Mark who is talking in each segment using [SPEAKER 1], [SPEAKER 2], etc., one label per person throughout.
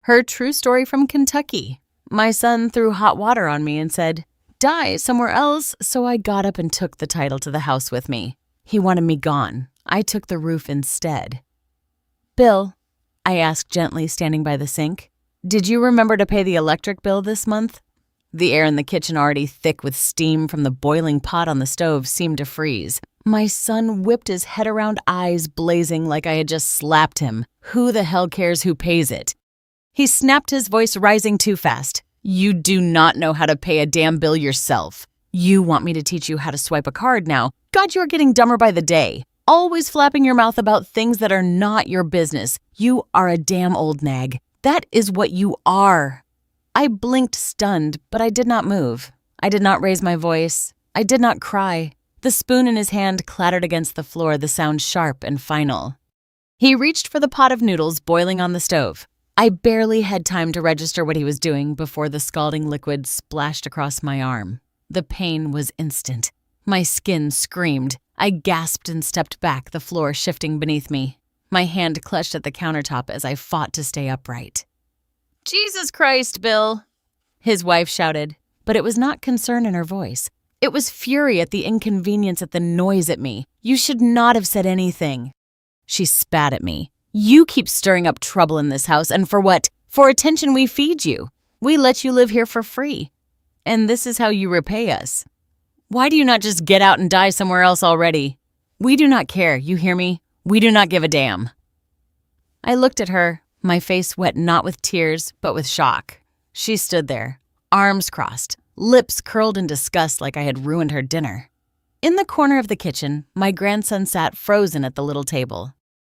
[SPEAKER 1] Her true story from Kentucky. My son threw hot water on me and said, "Die somewhere else," so I got up and took the title to the house with me. He wanted me gone. I took the roof instead. "Bill," I asked gently, standing by the sink, "did you remember to pay the electric bill this month?" The air in the kitchen, already thick with steam from the boiling pot on the stove, seemed to freeze. My son whipped his head around, eyes blazing like I had just slapped him. Who the hell cares who pays it? He snapped, his voice rising too fast. "You do not know how to pay a damn bill yourself. You want me to teach you how to swipe a card now? God, you're getting dumber by the day. Always flapping your mouth about things that are not your business. You are a damn old nag. That is what you are." I blinked, stunned, but I did not move. I did not raise my voice. I did not cry. The spoon in his hand clattered against the floor, the sound sharp and final. He reached for the pot of noodles boiling on the stove. I barely had time to register what he was doing before the scalding liquid splashed across my arm. The pain was instant. My skin screamed. I gasped and stepped back, the floor shifting beneath me. My hand clutched at the countertop as I fought to stay upright. "Jesus Christ, Bill!" his wife shouted, but it was not concern in her voice. It was fury at the inconvenience, at the noise at me. "You should not have said anything." She spat at me. "You keep stirring up trouble in this house, and for what? For attention we feed you. We let you live here for free. And this is how you repay us. Why do you not just get out and die somewhere else already? We do not care, you hear me? We do not give a damn." I looked at her, my face wet not with tears, but with shock. She stood there, arms crossed, lips curled in disgust like I had ruined her dinner. In the corner of the kitchen, my grandson sat frozen at the little table.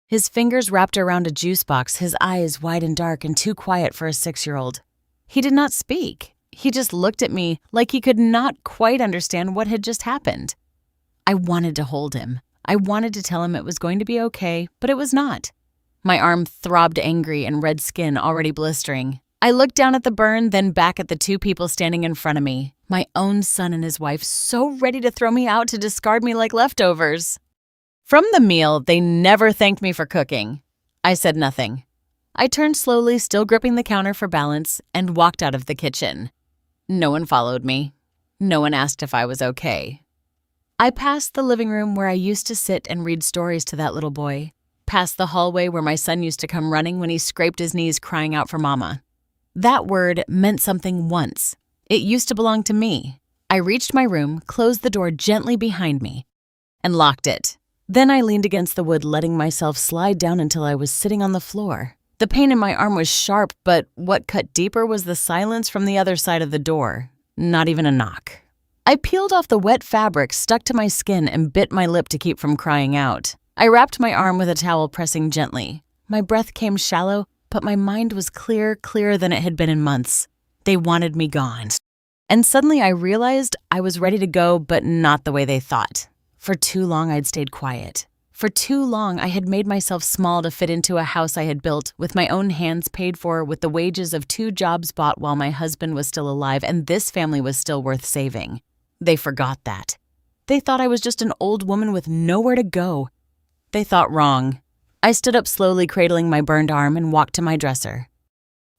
[SPEAKER 1] His fingers wrapped around a juice box, his eyes wide and dark and too quiet for a 6-year-old. He did not speak. He just looked at me like he could not quite understand what had just happened. I wanted to hold him. I wanted to tell him it was going to be okay, but it was not. My arm throbbed angry and red skin already blistering. I looked down at the burn, then back at the two people standing in front of me. My own son and his wife, so ready to throw me out, to discard me like leftovers. From the meal, they never thanked me for cooking. I said nothing. I turned slowly, still gripping the counter for balance, and walked out of the kitchen. No one followed me. No one asked if I was okay. I passed the living room where I used to sit and read stories to that little boy, past the hallway where my son used to come running when he scraped his knees crying out for mama. That word meant something once. It used to belong to me. I reached my room, closed the door gently behind me, and locked it. Then I leaned against the wood, letting myself slide down until I was sitting on the floor. The pain in my arm was sharp, but what cut deeper was the silence from the other side of the door. Not even a knock. I peeled off the wet fabric stuck to my skin and bit my lip to keep from crying out. I wrapped my arm with a towel, pressing gently. My breath came shallow, but my mind was clearer than it had been in months. They wanted me gone. And suddenly I realized I was ready to go, but not the way they thought. For too long I'd stayed quiet. For too long I had made myself small to fit into a house I had built, with my own hands paid for, with the wages of 2 jobs bought while my husband was still alive, and this family was still worth saving. They forgot that. They thought I was just an old woman with nowhere to go. They thought wrong. I stood up slowly, cradling my burned arm, and walked to my dresser.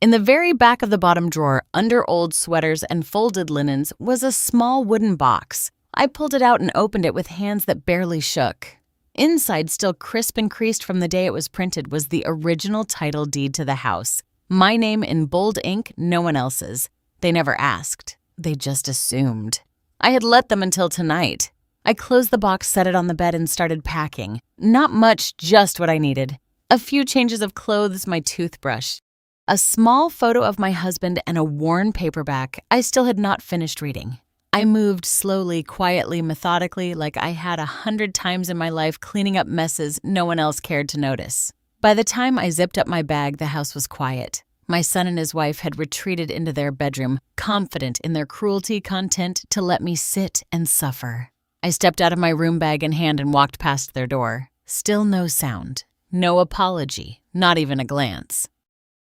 [SPEAKER 1] In the very back of the bottom drawer, under old sweaters and folded linens, was a small wooden box. I pulled it out and opened it with hands that barely shook. Inside, still crisp and creased from the day it was printed, was the original title deed to the house. My name in bold ink, no one else's. They never asked. They just assumed. I had let them until tonight. I closed the box, set it on the bed, and started packing. Not much, just what I needed. A few changes of clothes, my toothbrush, a small photo of my husband, and a worn paperback I still had not finished reading. I moved slowly, quietly, methodically, like I had 100 times in my life, cleaning up messes no one else cared to notice. By the time I zipped up my bag, the house was quiet. My son and his wife had retreated into their bedroom, confident in their cruelty, content to let me sit and suffer. I stepped out of my room bag in hand and walked past their door. Still no sound, no apology, not even a glance.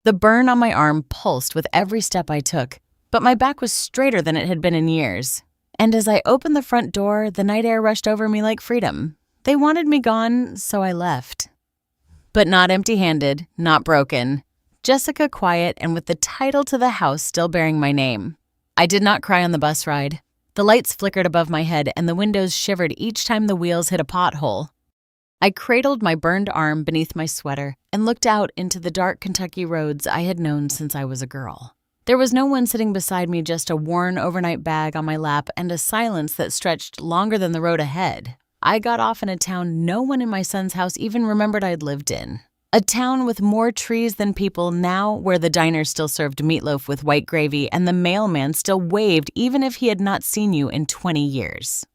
[SPEAKER 1] The burn on my arm pulsed with every step I took, but my back was straighter than it had been in years. And as I opened the front door, the night air rushed over me like freedom. They wanted me gone, so I left. But not empty-handed, not broken. Jessica Quiet, and with the title to the house still bearing my name. I did not cry on the bus ride. The lights flickered above my head and the windows shivered each time the wheels hit a pothole. I cradled my burned arm beneath my sweater and looked out into the dark Kentucky roads I had known since I was a girl. There was no one sitting beside me, just a worn overnight bag on my lap and a silence that stretched longer than the road ahead. I got off in a town no one in my son's house even remembered I'd lived in. A town with more trees than people now, where the diner still served meatloaf with white gravy and the mailman still waved even if he had not seen you in 20 years.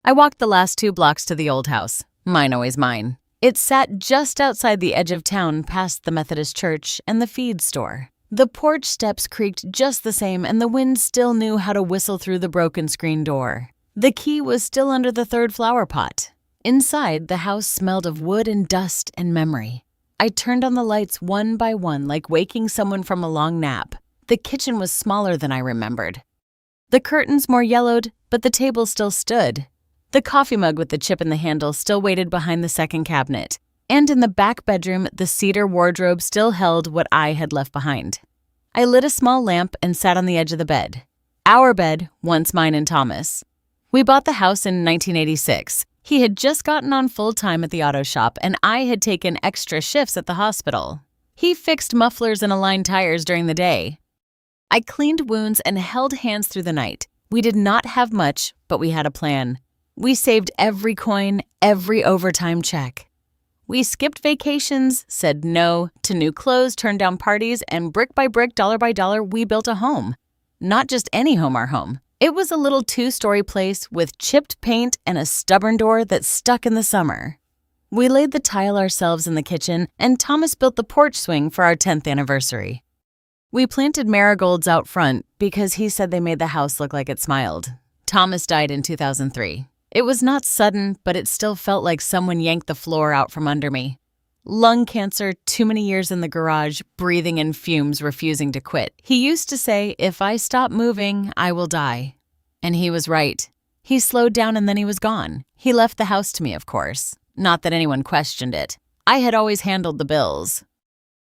[SPEAKER 1] I walked the last 2 blocks to the old house. Mine always mine. It sat just outside the edge of town past the Methodist church and the feed store. The porch steps creaked just the same and the wind still knew how to whistle through the broken screen door. The key was still under the 3rd flower pot. Inside, the house smelled of wood and dust and memory. I turned on the lights one by one like waking someone from a long nap. The kitchen was smaller than I remembered. The curtains more yellowed, but the table still stood. The coffee mug with the chip in the handle still waited behind the second cabinet. And in the back bedroom, the cedar wardrobe still held what I had left behind. I lit a small lamp and sat on the edge of the bed. Our bed, once mine and Thomas. We bought the house in 1986. He had just gotten on full-time at the auto shop, and I had taken extra shifts at the hospital. He fixed mufflers and aligned tires during the day. I cleaned wounds and held hands through the night. We did not have much, but we had a plan. We saved every coin, every overtime check. We skipped vacations, said no to new clothes, turned down parties, and brick by brick, dollar by dollar, we built a home. Not just any home, our home. It was a little 2-story place with chipped paint and a stubborn door that stuck in the summer. We laid the tile ourselves in the kitchen, and Thomas built the porch swing for our 10th anniversary. We planted marigolds out front because he said they made the house look like it smiled. Thomas died in 2003. It was not sudden, but it still felt like someone yanked the floor out from under me. Lung cancer, too many years in the garage, breathing in fumes, refusing to quit. He used to say, if I stop moving, I will die. And he was right. He slowed down and then he was gone. He left the house to me, of course. Not that anyone questioned it. I had always handled the bills.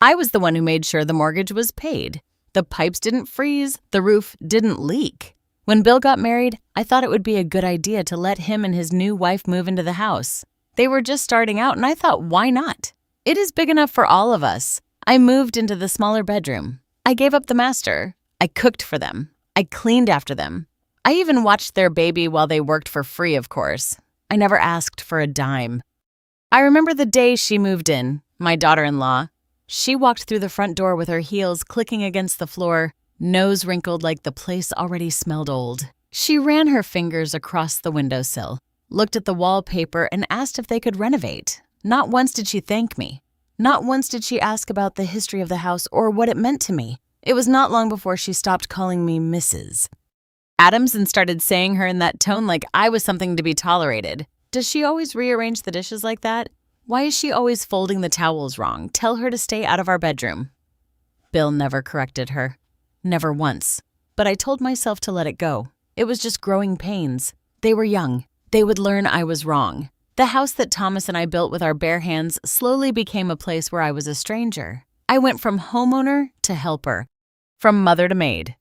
[SPEAKER 1] I was the one who made sure the mortgage was paid. The pipes didn't freeze. The roof didn't leak. When Bill got married, I thought it would be a good idea to let him and his new wife move into the house. They were just starting out, and I thought, why not? It is big enough for all of us. I moved into the smaller bedroom. I gave up the master. I cooked for them. I cleaned after them. I even watched their baby while they worked for free, of course. I never asked for a dime. I remember the day she moved in, my daughter-in-law. She walked through the front door with her heels clicking against the floor, nose wrinkled like the place already smelled old. She ran her fingers across the windowsill, looked at the wallpaper, and asked if they could renovate. Not once did she thank me. Not once did she ask about the history of the house or what it meant to me. It was not long before she stopped calling me Mrs. Adams and started saying her in that tone like I was something to be tolerated. Does she always rearrange the dishes like that? Why is she always folding the towels wrong? Tell her to stay out of our bedroom. Bill never corrected her. Never once. But I told myself to let it go. It was just growing pains. They were young. They would learn I was wrong. The house that Thomas and I built with our bare hands slowly became a place where I was a stranger. I went from homeowner to helper, from mother to maid.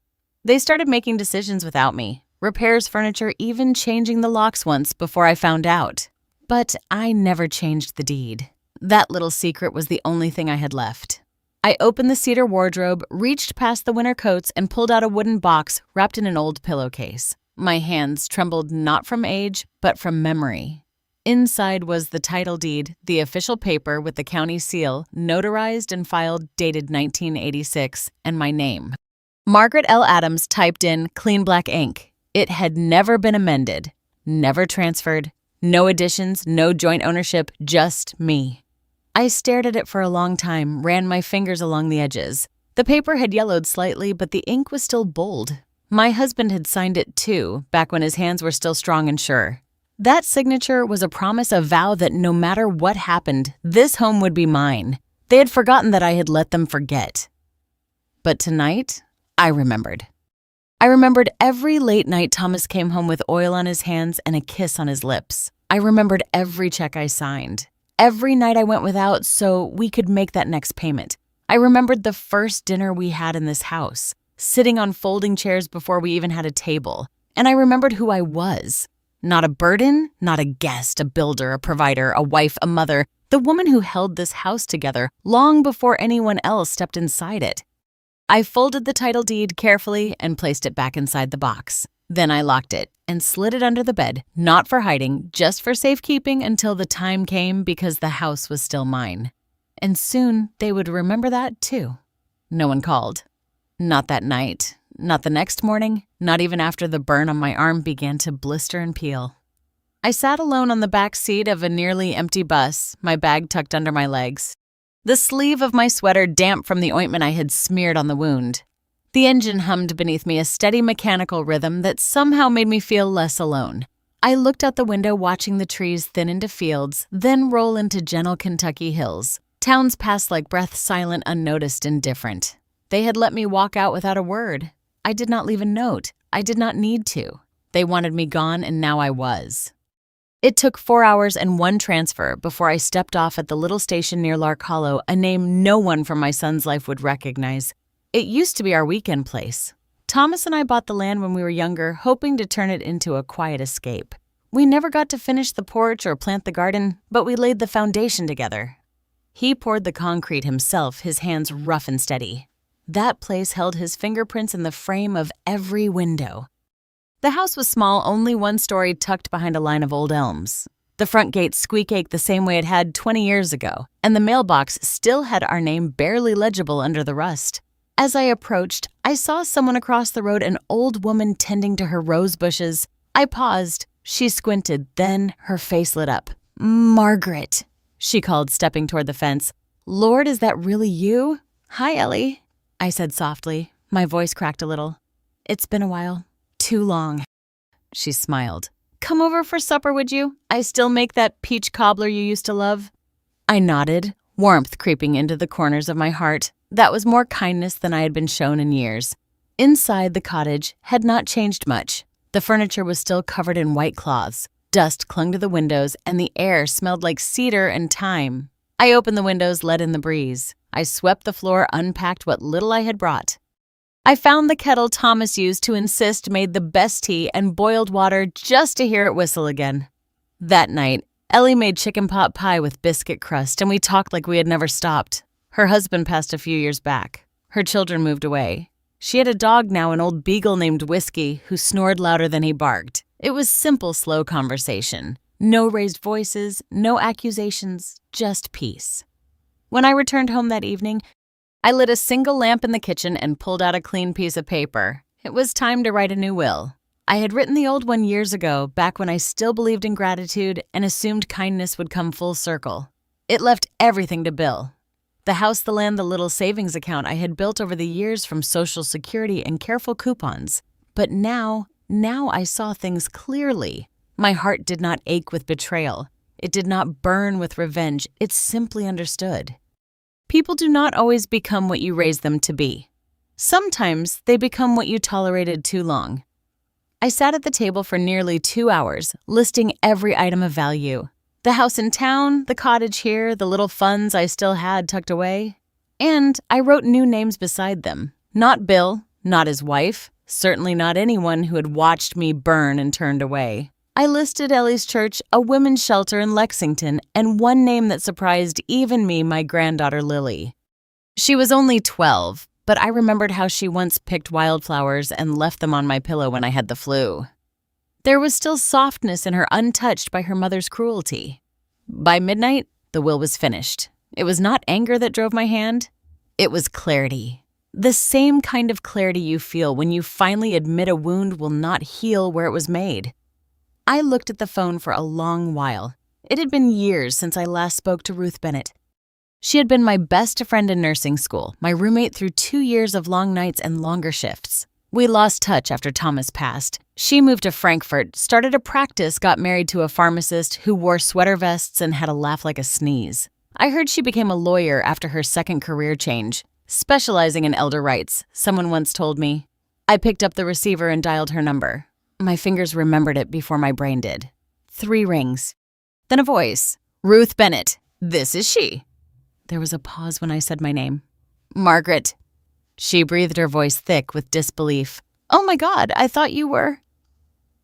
[SPEAKER 1] They started making decisions without me, repairs furniture, even changing the locks once before I found out. But I never changed the deed. That little secret was the only thing I had left. I opened the cedar wardrobe, reached past the winter coats, and pulled out a wooden box wrapped in an old pillowcase. My hands trembled not from age, but from memory. Inside was the title deed, the official paper with the county seal, notarized and filed, dated 1986, and my name. Margaret L. Adams typed in clean black ink. It had never been amended, never transferred, no additions, no joint ownership, just me. I stared at it for a long time, ran my fingers along the edges. The paper had yellowed slightly, but the ink was still bold. My husband had signed it too, back when his hands were still strong and sure. That signature was a promise, a vow that no matter what happened, this home would be mine. They had forgotten that I had let them forget. But tonight, I remembered. I remembered every late night Thomas came home with oil on his hands and a kiss on his lips. I remembered every check I signed. Every night I went without so we could make that next payment. I remembered the first dinner we had in this house, sitting on folding chairs before we even had a table. And I remembered who I was. Not a burden, not a guest, a builder, a provider, a wife, a mother, the woman who held this house together long before anyone else stepped inside it. I folded the title deed carefully and placed it back inside the box. Then I locked it and slid it under the bed, not for hiding, just for safekeeping until the time came because the house was still mine. And soon they would remember that too. No one called. Not that night, not the next morning, not even after the burn on my arm began to blister and peel. I sat alone on the back seat of a nearly empty bus, my bag tucked under my legs. The sleeve of my sweater damp from the ointment I had smeared on the wound. The engine hummed beneath me a steady mechanical rhythm that somehow made me feel less alone. I looked out the window watching the trees thin into fields, then roll into gentle Kentucky hills. Towns passed like breath, silent, unnoticed, indifferent. They had let me walk out without a word. I did not leave a note. I did not need to. They wanted me gone, and now I was. It took 4 hours and one transfer before I stepped off at the little station near Lark Hollow, a name no one from my son's life would recognize. It used to be our weekend place. Thomas and I bought the land when we were younger, hoping to turn it into a quiet escape. We never got to finish the porch or plant the garden, but we laid the foundation together. He poured the concrete himself, his hands rough and steady. That place held his fingerprints in the frame of every window. The house was small, only one story tucked behind a line of old elms. The front gate squeak-ached the same way it had 20 years ago, and the mailbox still had our name barely legible under the rust. As I approached, I saw someone across the road, an old woman tending to her rose bushes. I paused. She squinted, then her face lit up. "Margaret," she called, stepping toward the fence. "Lord, is that really you?" "Hi, Ellie," I said softly. My voice cracked a little. "It's been a while. Too long." She smiled. "Come over for supper, would you? I still make that peach cobbler you used to love." I nodded, warmth creeping into the corners of my heart. That was more kindness than I had been shown in years. Inside, the cottage had not changed much. The furniture was still covered in white cloths. Dust clung to the windows, and the air smelled like cedar and thyme. I opened the windows, let in the breeze. I swept the floor, unpacked what little I had brought. I found the kettle Thomas used to insist made the best tea and boiled water just to hear it whistle again. That night, Ellie made chicken pot pie with biscuit crust, and we talked like we had never stopped. Her husband passed a few years back. Her children moved away. She had a dog now, an old beagle named Whiskey, who snored louder than he barked. It was simple, slow conversation. No raised voices, no accusations, just peace. When I returned home that evening, I lit a single lamp in the kitchen and pulled out a clean piece of paper. It was time to write a new will. I had written the old one years ago, back when I still believed in gratitude and assumed kindness would come full circle. It left everything to Bill. The house, the land, the little savings account I had built over the years from Social Security and careful coupons. But now I saw things clearly. My heart did not ache with betrayal. It did not burn with revenge. It simply understood. People do not always become what you raise them to be. Sometimes they become what you tolerated too long. I sat at the table for nearly 2 hours, listing every item of value. The house in town, the cottage here, the little funds I still had tucked away. And I wrote new names beside them. Not Bill, not his wife, certainly not anyone who had watched me burn and turned away. I listed Ellie's church, a women's shelter in Lexington, and one name that surprised even me, my granddaughter Lily. She was only 12, but I remembered how she once picked wildflowers and left them on my pillow when I had the flu. There was still softness in her, untouched by her mother's cruelty. By midnight, the will was finished. It was not anger that drove my hand. It was clarity. The same kind of clarity you feel when you finally admit a wound will not heal where it was made. I looked at the phone for a long while. It had been years since I last spoke to Ruth Bennett. She had been my best friend in nursing school, my roommate through 2 years of long nights and longer shifts. We lost touch after Thomas passed. She moved to Frankfurt, started a practice, got married to a pharmacist who wore sweater vests and had a laugh like a sneeze. I heard she became a lawyer after her second career change, specializing in elder rights, someone once told me. I picked up the receiver and dialed her number. My fingers remembered it before my brain did. 3 rings. Then a voice. "Ruth Bennett, this is she." There was a pause when I said my name. Margaret. She breathed, her voice thick with disbelief. Oh my God, I thought you were…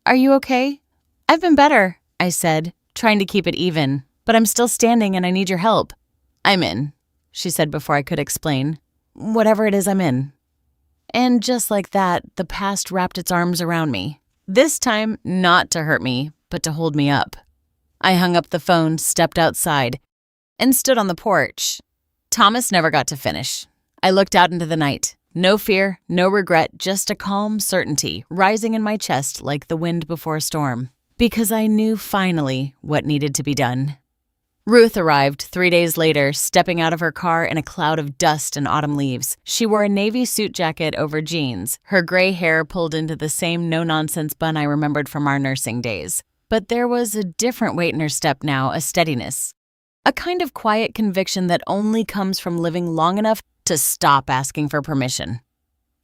[SPEAKER 1] Are you okay? I've been better, I said, trying to keep it even, but I'm still standing and I need your help. I'm in, she said before I could explain. Whatever it is, I'm in. And just like that, the past wrapped its arms around me. This time, not to hurt me, but to hold me up. I hung up the phone, stepped outside, and stood on the porch. Thomas never got to finish. I looked out into the night. No fear, no regret, just a calm certainty rising in my chest like the wind before a storm. Because I knew finally what needed to be done. Ruth arrived 3 days later, stepping out of her car in a cloud of dust and autumn leaves. She wore a navy suit jacket over jeans, her gray hair pulled into the same no-nonsense bun I remembered from our nursing days. But there was a different weight in her step now, a steadiness. A kind of quiet conviction that only comes from living long enough to stop asking for permission.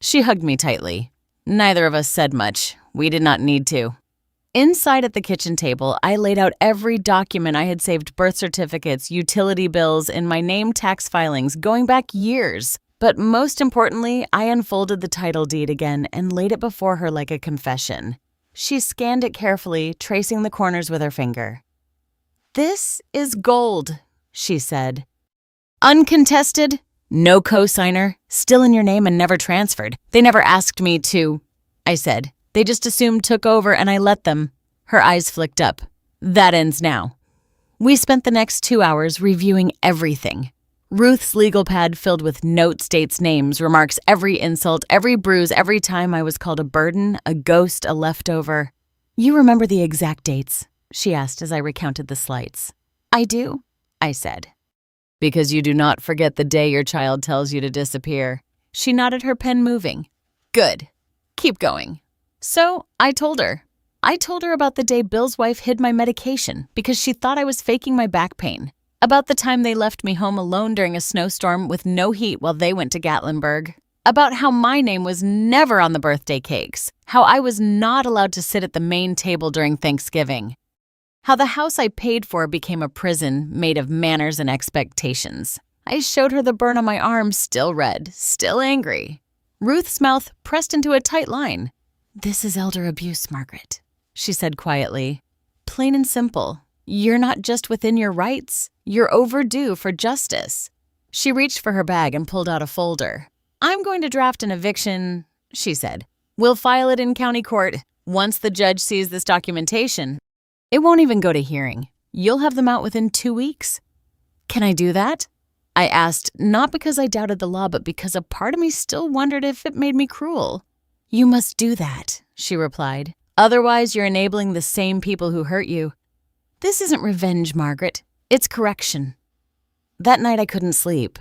[SPEAKER 1] She hugged me tightly. Neither of us said much. We did not need to. Inside at the kitchen table, I laid out every document I had saved: birth certificates, utility bills, and my name tax filings going back years. But most importantly, I unfolded the title deed again and laid it before her like a confession. She scanned it carefully, tracing the corners with her finger. This is gold, she said. Uncontested, no cosigner, still in your name and never transferred. They never asked me to, I said. They just assumed took over and I let them. Her eyes flicked up. That ends now. We spent the next 2 hours reviewing everything. Ruth's legal pad filled with notes, dates, names, remarks, every insult, every bruise, every time I was called a burden, a ghost, a leftover. You remember the exact dates? She asked as I recounted the slights. I do, I said. Because you do not forget the day your child tells you to disappear. She nodded, her pen moving. Good. Keep going. So I told her. I told her about the day Bill's wife hid my medication because she thought I was faking my back pain. About the time they left me home alone during a snowstorm with no heat while they went to Gatlinburg. About how my name was never on the birthday cakes. How I was not allowed to sit at the main table during Thanksgiving. How the house I paid for became a prison made of manners and expectations. I showed her the burn on my arm, still red, still angry. Ruth's mouth pressed into a tight line. This is elder abuse, Margaret, she said quietly. Plain and simple. You're not just within your rights. You're overdue for justice. She reached for her bag and pulled out a folder. I'm going to draft an eviction, she said. We'll file it in county court. Once the judge sees this documentation, it won't even go to hearing. You'll have them out within 2 weeks. Can I do that? I asked, not because I doubted the law, but because a part of me still wondered if it made me cruel. You must do that, she replied. Otherwise, you're enabling the same people who hurt you. This isn't revenge, Margaret. It's correction. That night I couldn't sleep.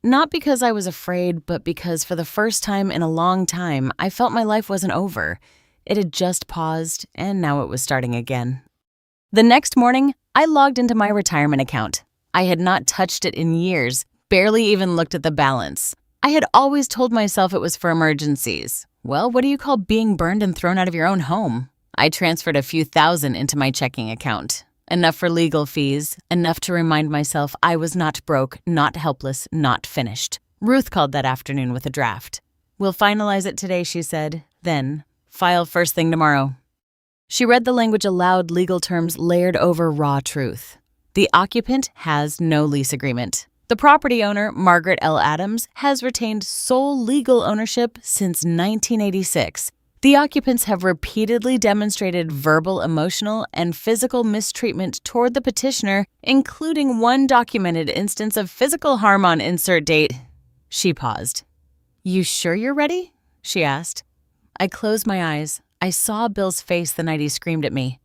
[SPEAKER 1] Not because I was afraid, but because for the first time in a long time, I felt my life wasn't over. It had just paused, and now it was starting again. The next morning, I logged into my retirement account. I had not touched it in years, barely even looked at the balance. I had always told myself it was for emergencies. Well, what do you call being burned and thrown out of your own home? I transferred a few thousand into my checking account. Enough for legal fees, enough to remind myself I was not broke, not helpless, not finished. Ruth called that afternoon with a draft. We'll finalize it today, she said. Then, file first thing tomorrow. She read the language aloud, legal terms layered over raw truth. The occupant has no lease agreement. The property owner, Margaret L. Adams, has retained sole legal ownership since 1986. The occupants have repeatedly demonstrated verbal, emotional, and physical mistreatment toward the petitioner, including one documented instance of physical harm on insert date. She paused. You sure you're ready? She asked. I closed my eyes. I saw Bill's face the night he screamed at me.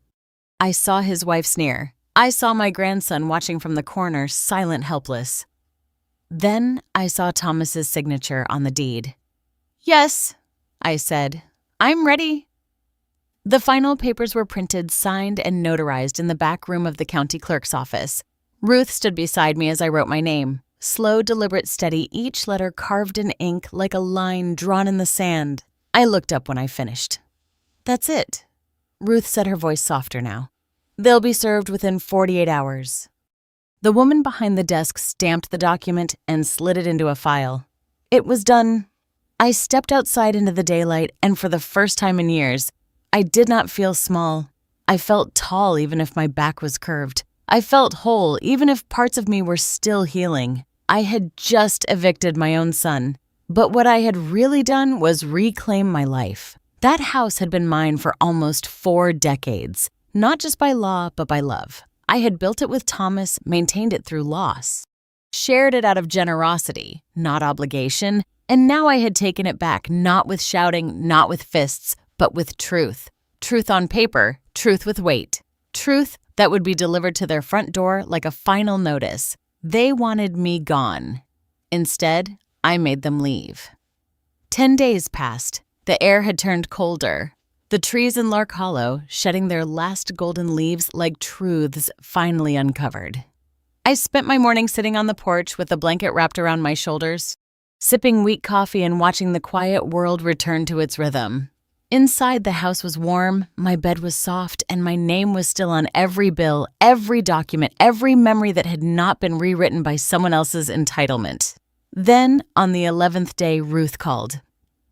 [SPEAKER 1] I saw his wife sneer. I saw my grandson watching from the corner, silent, helpless. Then I saw Thomas's signature on the deed. Yes, I said. I'm ready. The final papers were printed, signed, and notarized in the back room of the county clerk's office. Ruth stood beside me as I wrote my name. Slow, deliberate, steady, each letter carved in ink like a line drawn in the sand. I looked up when I finished. That's it. Ruth said, her voice softer now. They'll be served within 48 hours. The woman behind the desk stamped the document and slid it into a file. It was done. I stepped outside into the daylight, and for the first time in years, I did not feel small. I felt tall even if my back was curved. I felt whole even if parts of me were still healing. I had just evicted my own son. But what I had really done was reclaim my life. That house had been mine for almost 4 decades, not just by law, but by love. I had built it with Thomas, maintained it through loss, shared it out of generosity, not obligation, and now I had taken it back, not with shouting, not with fists, but with truth. Truth on paper, truth with weight. Truth that would be delivered to their front door like a final notice. They wanted me gone. Instead, I made them leave. 10 days passed. The air had turned colder. The trees in Lark Hollow shedding their last golden leaves like truths finally uncovered. I spent my morning sitting on the porch with a blanket wrapped around my shoulders, sipping weak coffee and watching the quiet world return to its rhythm. Inside, the house was warm, my bed was soft, and my name was still on every bill, every document, every memory that had not been rewritten by someone else's entitlement. Then, on the 11th day, Ruth called.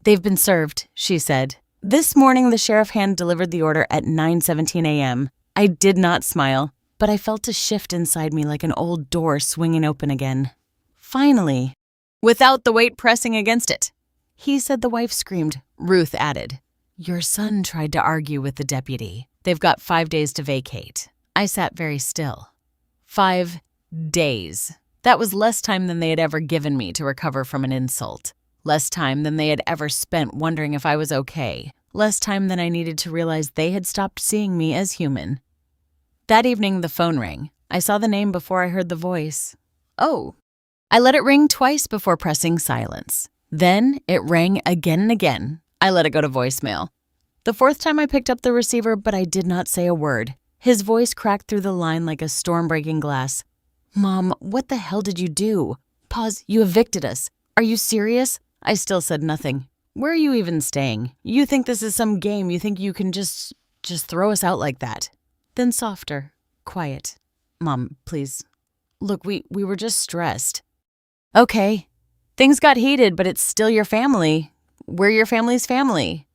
[SPEAKER 1] "They've been served," she said. This morning, the sheriff hand-delivered the order at 9:17 a.m. I did not smile, but I felt a shift inside me like an old door swinging open again. Finally, without the weight pressing against it. "He said," the wife screamed. Ruth added, "Your son tried to argue with the deputy. They've got 5 days to vacate." I sat very still. 5 days. That was less time than they had ever given me to recover from an insult. Less time than they had ever spent wondering if I was okay. Less time than I needed to realize they had stopped seeing me as human. That evening, the phone rang. I saw the name before I heard the voice. "Oh." I let it ring twice before pressing silence. Then it rang again and again. I let it go to voicemail. The 4th time I picked up the receiver, but I did not say a word. His voice cracked through the line like a storm breaking glass. "Mom, what the hell did you do? Pause, you evicted us. Are you serious?" I still said nothing. "Where are you even staying? You think this is some game? You think you can just throw us out like that?" Then softer, quiet. "Mom, please. Look, we were just stressed." "Okay. Things got heated, but it's still your family. We're your family's family."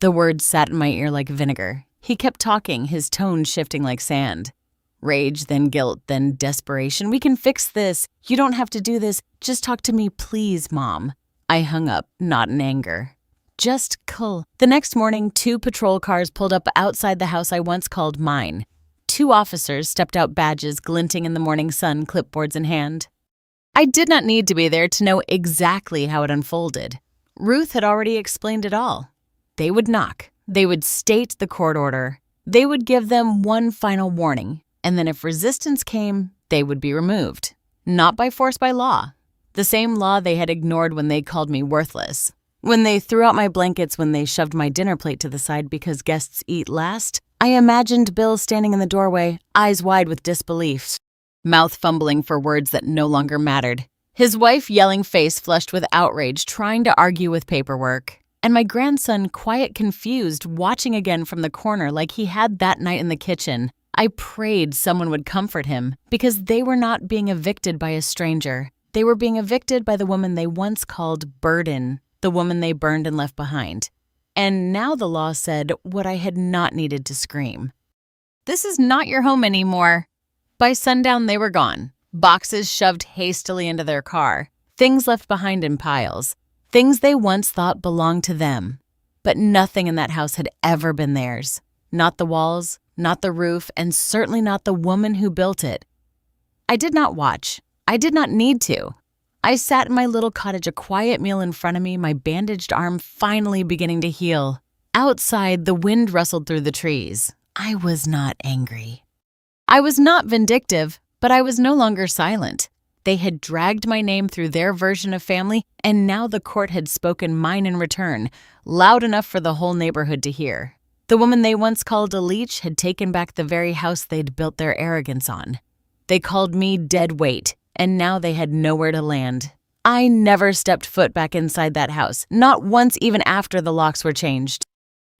[SPEAKER 1] The words sat in my ear like vinegar. He kept talking, his tone shifting like sand. "Rage, then guilt, then desperation. We can fix this. You don't have to do this. Just talk to me, please, Mom." I hung up, not in anger. Just cool. The next morning, 2 patrol cars pulled up outside the house I once called mine. 2 officers stepped out, badges glinting in the morning sun, clipboards in hand. I did not need to be there to know exactly how it unfolded. Ruth had already explained it all. They would knock. They would state the court order. They would give them one final warning. And then if resistance came, they would be removed. Not by force, by law. The same law they had ignored when they called me worthless. When they threw out my blankets, when they shoved my dinner plate to the side because guests eat last, I imagined Bill standing in the doorway, eyes wide with disbelief, mouth fumbling for words that no longer mattered. His wife yelling, face flushed with outrage, trying to argue with paperwork. And my grandson, quiet, confused, watching again from the corner like he had that night in the kitchen. I prayed someone would comfort him because they were not being evicted by a stranger. They were being evicted by the woman they once called Burden, the woman they burned and left behind. And now the law said what I had not needed to scream. "This is not your home anymore." By sundown, they were gone. Boxes shoved hastily into their car. Things left behind in piles. Things they once thought belonged to them. But nothing in that house had ever been theirs. Not the walls, not the roof, and certainly not the woman who built it. I did not watch. I did not need to. I sat in my little cottage, a quiet meal in front of me, my bandaged arm finally beginning to heal. Outside, the wind rustled through the trees. I was not angry. I was not vindictive, but I was no longer silent. They had dragged my name through their version of family, and now the court had spoken mine in return, loud enough for the whole neighborhood to hear. The woman they once called a leech had taken back the very house they'd built their arrogance on. They called me dead weight, and now they had nowhere to land. I never stepped foot back inside that house, not once even after the locks were changed.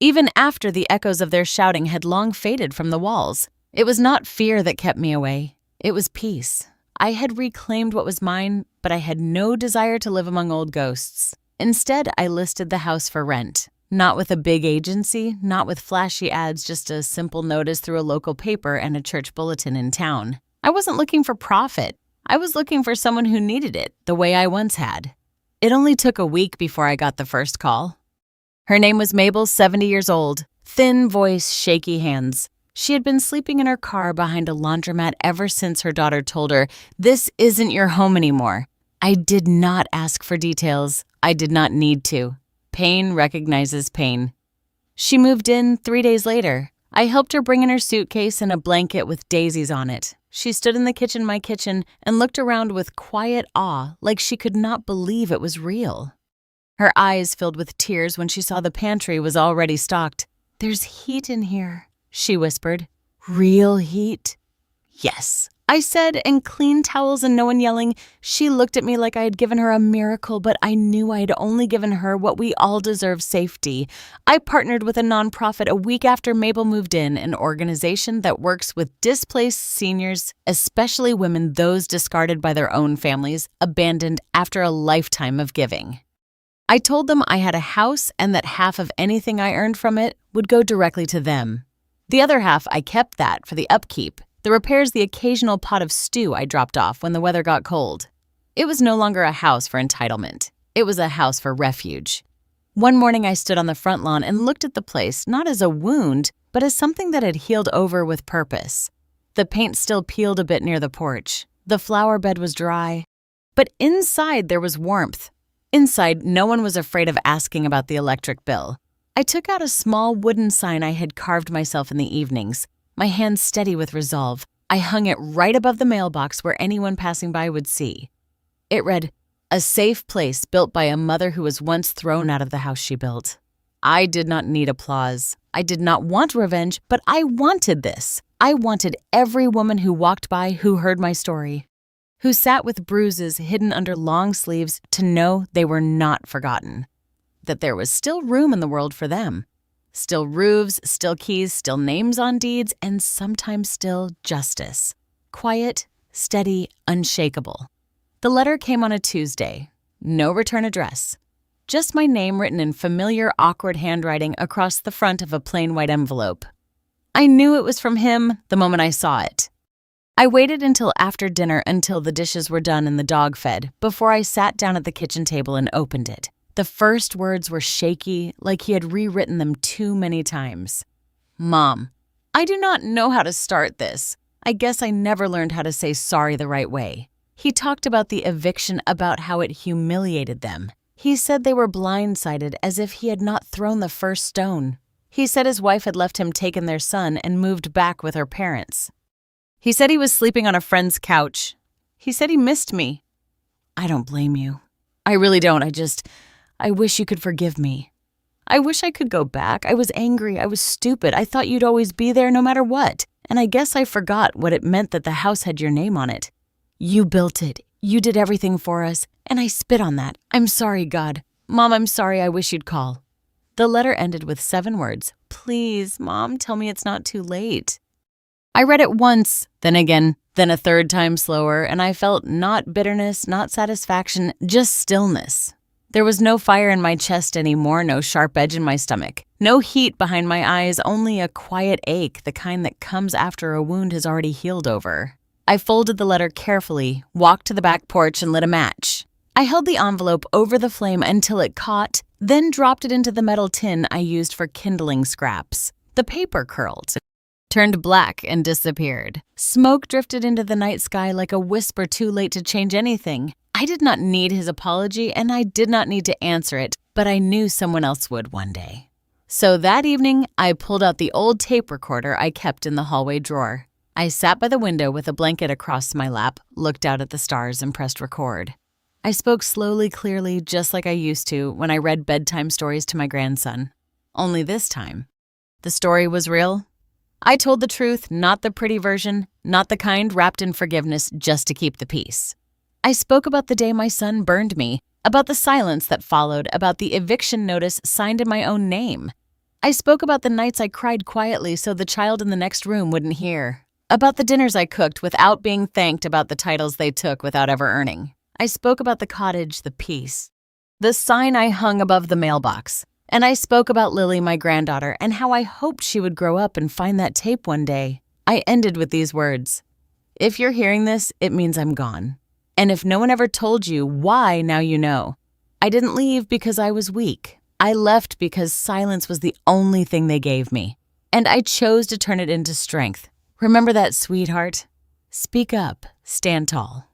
[SPEAKER 1] Even after the echoes of their shouting had long faded from the walls. It was not fear that kept me away. It was peace. I had reclaimed what was mine, but I had no desire to live among old ghosts. Instead, I listed the house for rent. Not with a big agency, not with flashy ads, just a simple notice through a local paper and a church bulletin in town. I wasn't looking for profit. I was looking for someone who needed it, the way I once had. It only took a week before I got the first call. Her name was Mabel, 70 years old. Thin voice, shaky hands. She had been sleeping in her car behind a laundromat ever since her daughter told her, "This isn't your home anymore." I did not ask for details. I did not need to. Pain recognizes pain. She moved in 3 days later. I helped her bring in her suitcase and a blanket with daisies on it. She stood in the kitchen, my kitchen, and looked around with quiet awe, like she could not believe it was real. Her eyes filled with tears when she saw the pantry was already stocked. "There's heat in here," she whispered. "Real heat?" "Yes," I said, and clean towels and no one yelling. She looked at me like I had given her a miracle, but I knew I had only given her what we all deserve, safety. I partnered with a nonprofit a week after Mabel moved in, an organization that works with displaced seniors, especially women, those discarded by their own families, abandoned after a lifetime of giving. I told them I had a house and that half of anything I earned from it would go directly to them. The other half, I kept that for the upkeep, the repairs, the occasional pot of stew I dropped off when the weather got cold. It was no longer a house for entitlement. It was a house for refuge. One morning I stood on the front lawn and looked at the place not as a wound, but as something that had healed over with purpose. The paint still peeled a bit near the porch. The flower bed was dry. But inside there was warmth. Inside, no one was afraid of asking about the electric bill. I took out a small wooden sign I had carved myself in the evenings, my hands steady with resolve. I hung it right above the mailbox where anyone passing by would see. It read, "A safe place built by a mother who was once thrown out of the house she built." I did not need applause. I did not want revenge, but I wanted this. I wanted every woman who walked by who heard my story, who sat with bruises hidden under long sleeves, to know they were not forgotten, that there was still room in the world for them. Still roofs, still keys, still names on deeds, and sometimes still justice. Quiet, steady, unshakable. The letter came on a Tuesday. No return address. Just my name written in familiar, awkward handwriting across the front of a plain white envelope. I knew it was from him the moment I saw it. I waited until after dinner until the dishes were done and the dog fed before I sat down at the kitchen table and opened it. The first words were shaky, like he had rewritten them too many times. "Mom, I do not know how to start this. I guess I never learned how to say sorry the right way." He talked about the eviction, about how it humiliated them. He said they were blindsided, as if he had not thrown the first stone. He said his wife had left him, taken their son, and moved back with her parents. He said he was sleeping on a friend's couch. He said he missed me. I don't blame you. I really don't. I wish you could forgive me. I wish I could go back. I was angry. I was stupid. I thought you'd always be there no matter what. And I guess I forgot what it meant that the house had your name on it. You built it. You did everything for us. And I spit on that. I'm sorry, God. Mom, I'm sorry. I wish you'd call. The letter ended with 7 words. "Please, Mom, tell me it's not too late." I read it once, then again, then a third time slower, and I felt not bitterness, not satisfaction, just stillness. There was no fire in my chest anymore, no sharp edge in my stomach, no heat behind my eyes, only a quiet ache, the kind that comes after a wound has already healed over. I folded the letter carefully, walked to the back porch, and lit a match. I held the envelope over the flame until it caught, then dropped it into the metal tin I used for kindling scraps. The paper curled, turned black, and disappeared. Smoke drifted into the night sky like a whisper too late to change anything. I did not need his apology, and I did not need to answer it, but I knew someone else would one day. So that evening, I pulled out the old tape recorder I kept in the hallway drawer. I sat by the window with a blanket across my lap, looked out at the stars, and pressed record. I spoke slowly, clearly, just like I used to when I read bedtime stories to my grandson. Only this time, the story was real. I told the truth, not the pretty version, not the kind wrapped in forgiveness just to keep the peace. I spoke about the day my son burned me, about the silence that followed, about the eviction notice signed in my own name. I spoke about the nights I cried quietly so the child in the next room wouldn't hear. About the dinners I cooked without being thanked, about the titles they took without ever earning. I spoke about the cottage, the peace, the sign I hung above the mailbox. And I spoke about Lily, my granddaughter, and how I hoped she would grow up and find that tape one day. I ended with these words: if you're hearing this, it means I'm gone. And if no one ever told you why, now you know. I didn't leave because I was weak. I left because silence was the only thing they gave me. And I chose to turn it into strength. Remember that, sweetheart? Speak up, stand tall.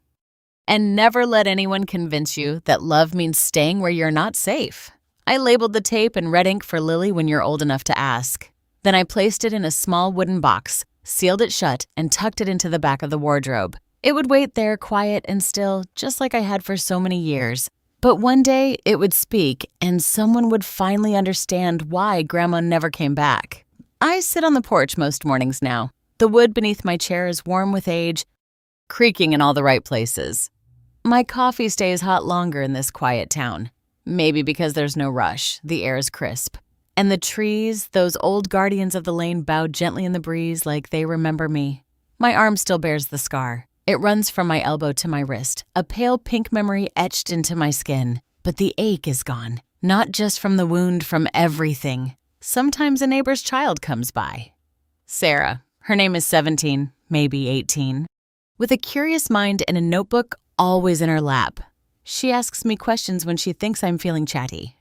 [SPEAKER 1] And never let anyone convince you that love means staying where you're not safe. I labeled the tape in red ink for Lily when you're old enough to ask. Then I placed it in a small wooden box, sealed it shut, and tucked it into the back of the wardrobe. It would wait there quiet and still, just like I had for so many years. But one day it would speak, and someone would finally understand why Grandma never came back. I sit on the porch most mornings now. The wood beneath my chair is warm with age, creaking in all the right places. My coffee stays hot longer in this quiet town. Maybe because there's no rush, the air is crisp. And the trees, those old guardians of the lane, bow gently in the breeze like they remember me. My arm still bears the scar. It runs from my elbow to my wrist, a pale pink memory etched into my skin. But the ache is gone, not just from the wound, from everything. Sometimes a neighbor's child comes by. Sarah. Her name is 17, maybe 18. With a curious mind and a notebook always in her lap. She asks me questions when she thinks I'm feeling chatty.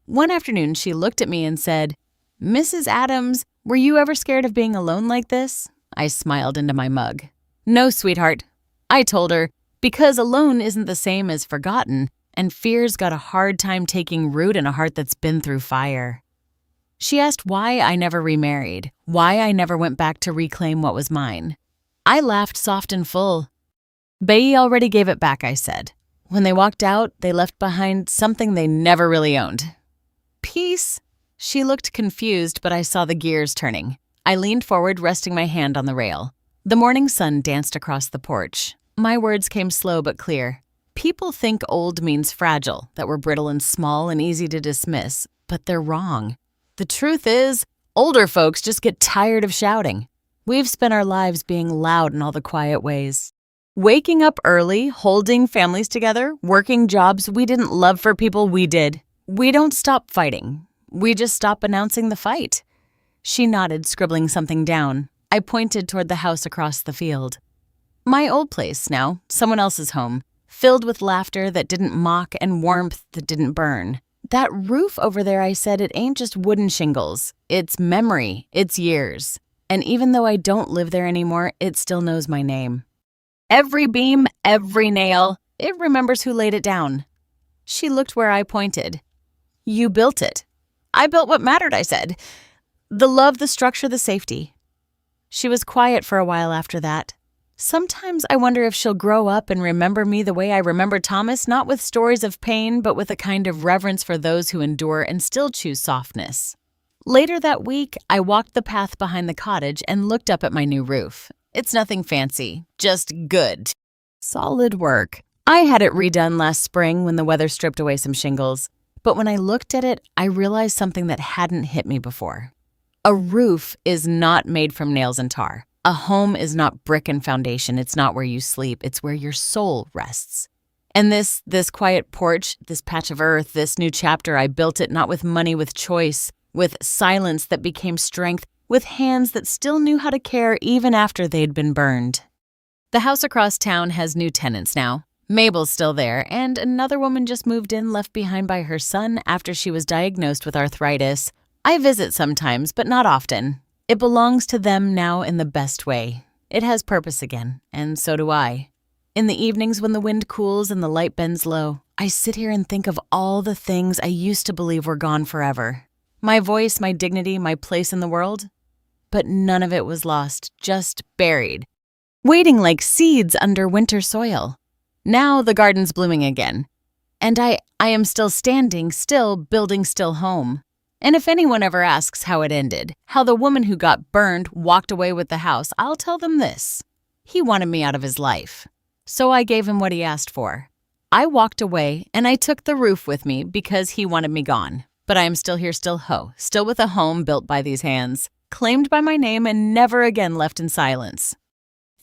[SPEAKER 1] One afternoon, she looked at me and said, "Mrs. Adams, were you ever scared of being alone like this?" I smiled into my mug. "No, sweetheart." I told her, because alone isn't the same as forgotten, and fear's got a hard time taking root in a heart that's been through fire. She asked why I never remarried, why I never went back to reclaim what was mine. I laughed soft and full. "Bayi already gave it back," I said. "When they walked out, they left behind something they never really owned." "Peace?" She looked confused, but I saw the gears turning. I leaned forward, resting my hand on the rail. The morning sun danced across the porch. My words came slow but clear. People think old means fragile, that we're brittle and small and easy to dismiss, but they're wrong. The truth is, older folks just get tired of shouting. We've spent our lives being loud in all the quiet ways. Waking up early, holding families together, working jobs we didn't love for people we did. We don't stop fighting. We just stop announcing the fight. She nodded, scribbling something down. I pointed toward the house across the field. My old place now, someone else's home, filled with laughter that didn't mock and warmth that didn't burn. "That roof over there," I said, "it ain't just wooden shingles. It's memory. It's years. And even though I don't live there anymore, it still knows my name. Every beam, every nail, it remembers who laid it down." She looked where I pointed. "You built it." "I built what mattered," I said. "The love, the structure, the safety." She was quiet for a while after that. Sometimes I wonder if she'll grow up and remember me the way I remember Thomas, not with stories of pain, but with a kind of reverence for those who endure and still choose softness. Later that week, I walked the path behind the cottage and looked up at my new roof. It's nothing fancy, just good. Solid work. I had it redone last spring when the weather stripped away some shingles. But when I looked at it, I realized something that hadn't hit me before. A roof is not made from nails and tar. A home is not brick and foundation. It's not where you sleep. It's where your soul rests. And this quiet porch, this patch of earth, this new chapter, I built it not with money, with choice, with silence that became strength, with hands that still knew how to care even after they'd been burned. The house across town has new tenants now. Mabel's still there, and another woman just moved in, left behind by her son after she was diagnosed with arthritis. I visit sometimes, but not often. It belongs to them now in the best way. It has purpose again, and so do I. In the evenings when the wind cools and the light bends low, I sit here and think of all the things I used to believe were gone forever. My voice, my dignity, my place in the world. But none of it was lost, just buried, waiting like seeds under winter soil. Now the garden's blooming again, and I am still standing, still building, still home. And if anyone ever asks how it ended, how the woman who got burned walked away with the house, I'll tell them this. He wanted me out of his life, so I gave him what he asked for. I walked away, and I took the roof with me because he wanted me gone. But I am still here, still still with a home built by these hands, claimed by my name and never again left in silence.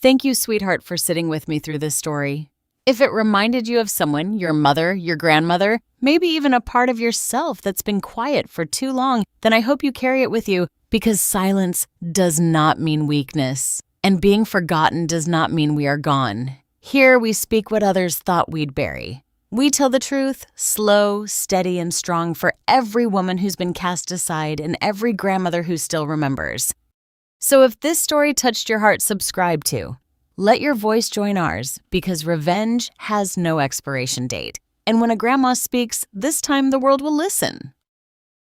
[SPEAKER 1] Thank you, sweetheart, for sitting with me through this story. If it reminded you of someone, your mother, your grandmother, maybe even a part of yourself that's been quiet for too long, then I hope you carry it with you, because silence does not mean weakness, and being forgotten does not mean we are gone. Here we speak what others thought we'd bury. We tell the truth, slow, steady, and strong, for every woman who's been cast aside and every grandmother who still remembers. So if this story touched your heart, subscribe to. Let your voice join ours, because revenge has no expiration date. And when a grandma speaks, this time the world will listen.